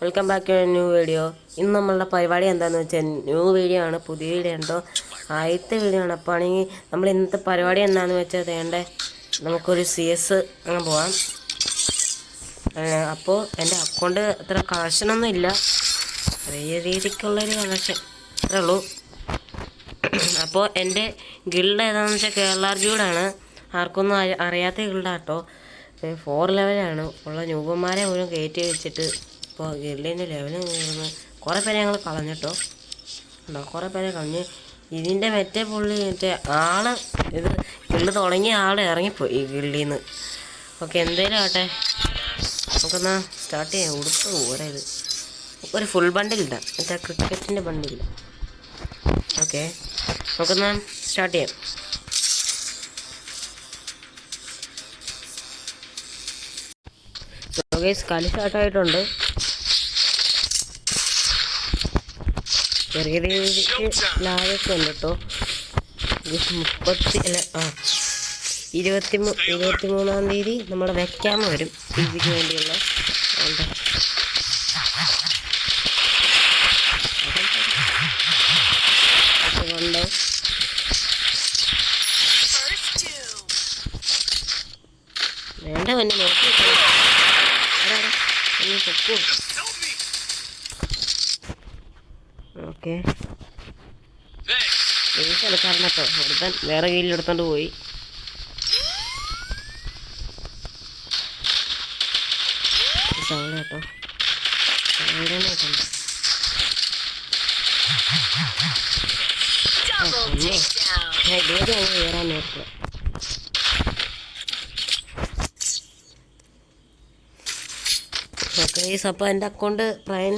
Welcome back to new video. ഇന്ന് നമ്മളുടെ പരിപാടി എന്താണെന്ന് വെച്ചാൽ ന്യൂ വീഡിയോ ആണ്, പുതിയ വീഡിയോ ഉണ്ടോ, ആദ്യത്തെ വീഡിയോ ആണ്. അപ്പോൾ ആണെങ്കിൽ നമ്മൾ ഇന്നത്തെ പരിപാടി എന്താണെന്ന് വെച്ചാൽ വേണ്ടേ നമുക്കൊരു CS അങ്ങനെ പോവാം. അപ്പോൾ എൻ്റെ അക്കൗണ്ട് അത്ര കളക്ഷനൊന്നും ഇല്ല, ചെറിയ രീതിക്കുള്ളൊരു കളക്ഷൻ അത്രേ ഉള്ളൂ. അപ്പോൾ എൻ്റെ ഗിൽഡ് ഏതാണെന്ന് വെച്ചാൽ കേരളാർജൂഡാണ്. ആർക്കൊന്നും അറിയാത്ത ഗിൽഡാട്ടോ. 4 ലെവലാണ് ഉള്ള ന്യൂബന്മാരെ മുഴുവൻ കയറ്റി വെച്ചിട്ട് ഇപ്പോൾ ഗിൽഡിൻ്റെ ലെവലും കയറുന്നു. കുറേ പേരെ ഞങ്ങൾ കളഞ്ഞിട്ടോ, ഉണ്ടോ, കുറേ പേരെ കളഞ്ഞ്. ഇതിൻ്റെ മറ്റേ പുള്ളി മറ്റേ ആള് ഇത് ഗിൽഡ് തുടങ്ങിയ ആൾ ഇറങ്ങിപ്പോയി ഈ ഗിൽഡിൽ നിന്ന്. ഓക്കെ, എന്തേലും ആട്ടെ, നമുക്കെന്നാ സ്റ്റാർട്ട് ചെയ്യാം. ഉടുപ്പ് പോരാ, ഇത് ഒരു ഫുൾ ബണ്ടിൽ ഇടാം, മറ്റേ ക്രിക്കറ്റിൻ്റെ ബണ്ടിൽ. ഓക്കെ, നമുക്കെന്നാ സ്റ്റാർട്ട് ചെയ്യാം. കളി സ്റ്റാർട്ടായിട്ടുണ്ട്. ചെറിയ രീതിക്ക് ലാഭമൊക്കെ ഉണ്ട് കേട്ടോ. 23-ാം തീയതി നമ്മുടെ വെക്കാൻ വരും ഇതിക്ക് വേണ്ടിയുള്ള. അതുകൊണ്ട് വേണ്ട തന്നെ നോക്കി ഓക്കെ, എടുക്കാറുണ്ട് കേട്ടോ. ഒരുത്തൻ വേറെ കീഴിലെടുത്തോണ്ട് പോയി. സൗണ്ട് കേട്ടോ, കയറാൻ നോക്കുക. ഓക്കെ, അപ്പോൾ എൻ്റെ അക്കൗണ്ട് പ്രൈം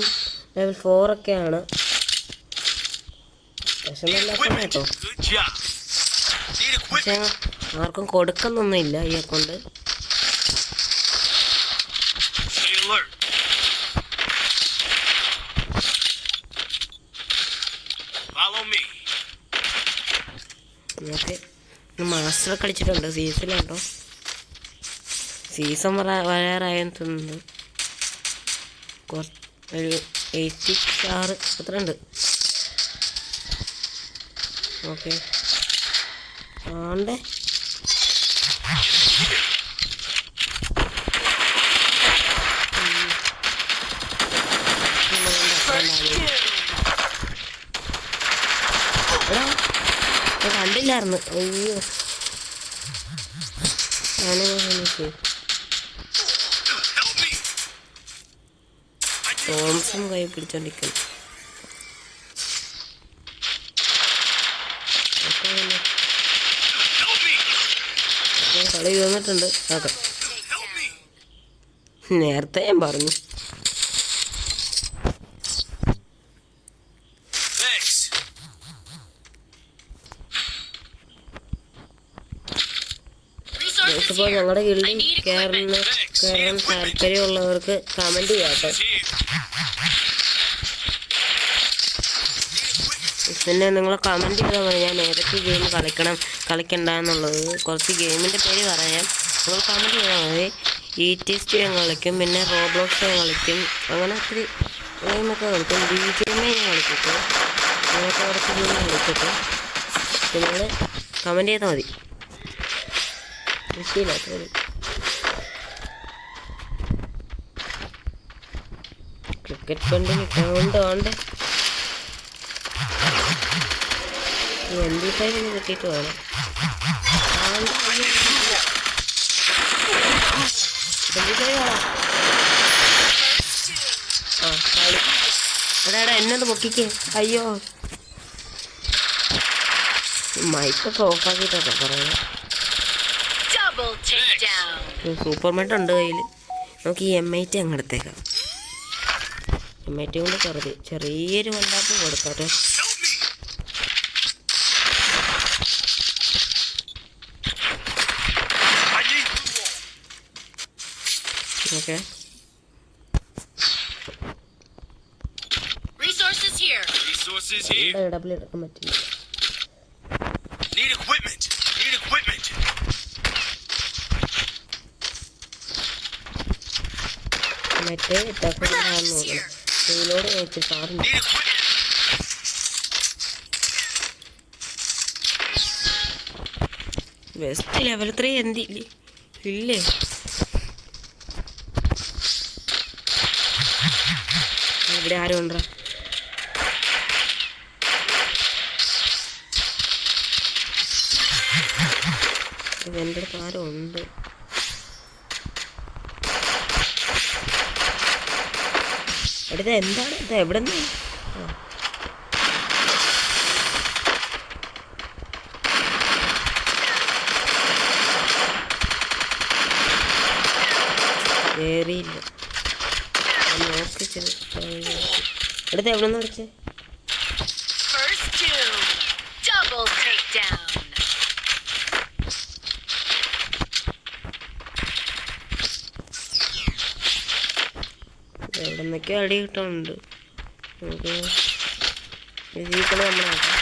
ലെവൽ 4 ഒക്കെയാണ്. പക്ഷെ നല്ല അക്കൗണ്ട് കേട്ടോ, പക്ഷെ ആർക്കും കൊടുക്കുന്നൊന്നുമില്ല ഈ അക്കൗണ്ട്. ഓക്കെ, മാസ്റ്റർ കളിച്ചിട്ടുണ്ട്, സീസണിലുണ്ടോ, സീസൺ വരാറായെന്ന് തോന്നുന്നു. ഒരു 86 അത്ര ഉണ്ട്. ഓക്കെ, ആണ്ടേ കണ്ടില്ലായിരുന്നു. അയ്യോ, തോംസൺ കൈ പിടിച്ചോണ്ടിരിക്കുന്നു. കളി വന്നിട്ടുണ്ട്. അതെ, നേരത്തെ ഞാൻ പറഞ്ഞു. ഇപ്പോൾ ഞങ്ങളുടെ ഗിൽഡിൽ കയറാൻ താല്പര്യമുള്ളവർക്ക് കമൻറ്റ് ചെയ്യാം കേട്ടോ. പിന്നെ നിങ്ങൾ കമൻറ്റ് ചെയ്താൽ മതി ഞാൻ ഏതൊക്കെ ഗെയിം കളിക്കണ്ട എന്നുള്ളത്. കുറച്ച് ഗെയിമിൻ്റെ പേര് പറയാം, നിങ്ങൾ കമൻറ്റ് ചെയ്താൽ മതി. ETS ഞാൻ കളിക്കും, പിന്നെ റോബ്ലോക്സ് ഞാൻ കളിക്കും, അങ്ങനെ ഒത്തിരി ഗെയിമൊക്കെ കളിക്കും. BGMI ഞാൻ കളിച്ചിട്ട്, അങ്ങനെയൊക്കെ കുറച്ച് ഗെയിം കളിച്ചിട്ട് നിങ്ങൾ കമൻറ്റ് ചെയ്താൽ മതി. ശരിയില്ല, ക്രിക്കറ്റ് ഫണ്ടിന് അക്കൗണ്ട് വേണ്ടേ, 25 കിട്ടിയിട്ട് വേണം. എടാ എന്നത് പൊക്കിക്ക്. അയ്യോ, മൈക്കൊക്കെ ഓഫാക്കിയിട്ടോ പറയുന്നത്. സൂപ്പർമെന്റ് ഉണ്ട് കയ്യിൽ. നമുക്ക് ഈ M8 അങ്ങ് എടുത്തേക്കാം. M8 കൊണ്ട് ചെറിയൊരു വല്ലാപ്പ് കൊടുക്കാട്ടെ. ഓക്കെ, ഡബിൾ എടുക്കാൻ പറ്റില്ല. മറ്റേ ഇട്ടാക്കാൻ നോക്കണം. ഇതിലൂടെ വെച്ച് സാറുണ്ട്. ബെസ്റ്റ് ലെവൽ 3 എന്തില്ലേ ഇല്ലേ? ഇവിടെ ആരും ഉണ്ടോ? എൻ്റെ അടുത്ത് ആരും ഉണ്ട്. അടുത്ത എന്താണ് ഇത്? എവിടെ നിന്ന്? കേറിയില്ല. നോക്കിച്ചത് അടുത്ത് എവിടെ നിന്ന് വിളിച്ചേ? എവിടെ നിന്നൊക്കെ അടി കിട്ടുന്നുണ്ട്. നമുക്ക് ജീവിക്കണം നമ്മളാക്കാം.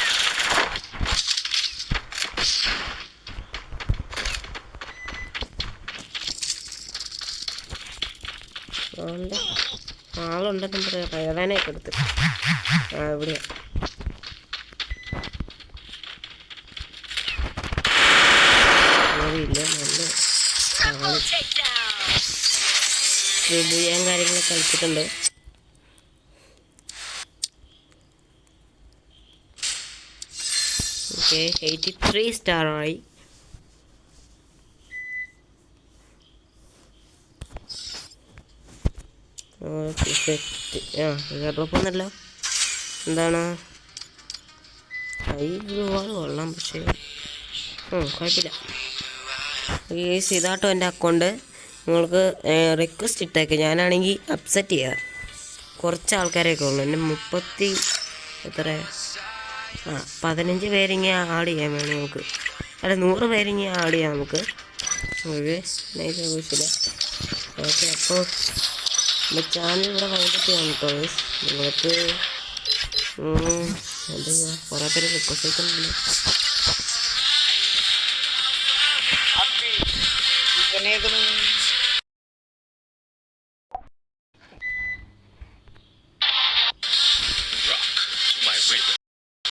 ആളുണ്ടെന്നും പറയാം. റേവാനൊക്കെ എടുത്ത് എവിടെയാ? ഇല്ല, നല്ല കാര്യങ്ങളൊക്കെ കളിച്ചിട്ടുണ്ട്. ഓക്കെ, 83 സ്റ്റാറായി. കുഴപ്പമൊന്നുമല്ലോ. എന്താണ് ഒരുപാട് കൊള്ളാം, പക്ഷേ കുഴപ്പമില്ല. ഇതാട്ടോ എൻ്റെ അക്കൗണ്ട്. നിങ്ങൾക്ക് റിക്വസ്റ്റ് ഇട്ടേക്ക്. ഞാനാണെങ്കിൽ അപ്സെറ്റ് ചെയ്യാം. കുറച്ച് ആൾക്കാരൊക്കെ ഉള്ളൂ. എൻ്റെ 15 പേരിങ്ങനെ ആഡ് ചെയ്യാൻ വേണം നമുക്ക്. അല്ല 100 പേരിങ്ങനെ ആഡ് ചെയ്യാം നമുക്ക്. ഒരു നൈസ് ആവശ്യമില്ല. ഓക്കെ, അപ്പോൾ എൻ്റെ ചാനൽ ഇവിടെ വൈകിട്ട് ചെയ്യാം കേട്ടോ. നിങ്ങൾക്ക് എന്താ ചെയ്യുക? കുറേ പേര് റിക്വസ്റ്റ് അയക്കുന്നുണ്ട്.